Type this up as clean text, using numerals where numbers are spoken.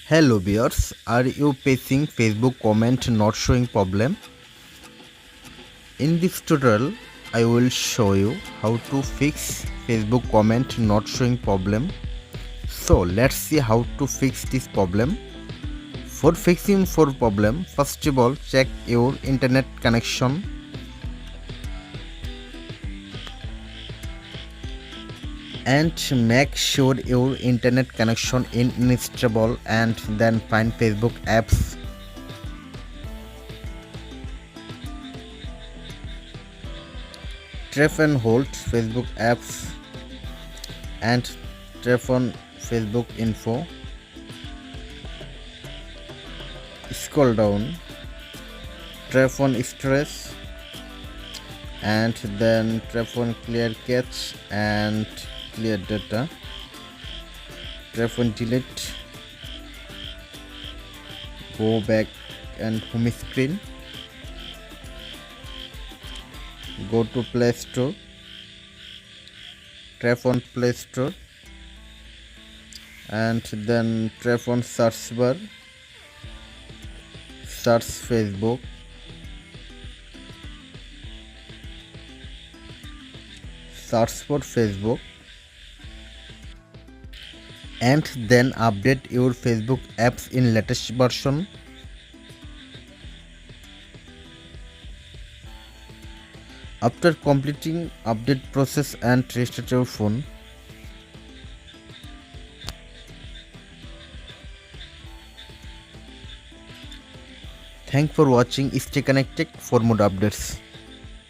Hello viewers, are you facing Facebook comment not showing problem? In this tutorial, I will show you how to fix Facebook comment not showing problem. So let's see how to fix this problem. For fixing for problem, first of all check your internet connection. And make sure your internet connection is unstable and then find Facebook apps. Tap and hold Facebook apps and tap on Facebook info. Scroll down, tap on stress and then tap on clear cache and clear data. Tap on delete, go back and home screen, go to Play Store, tap on Play Store and then tap on search bar, search Facebook, search for Facebook and then update your Facebook apps in latest version. After completing update process and restart your phone. Thanks for watching. Stay connected for more updates.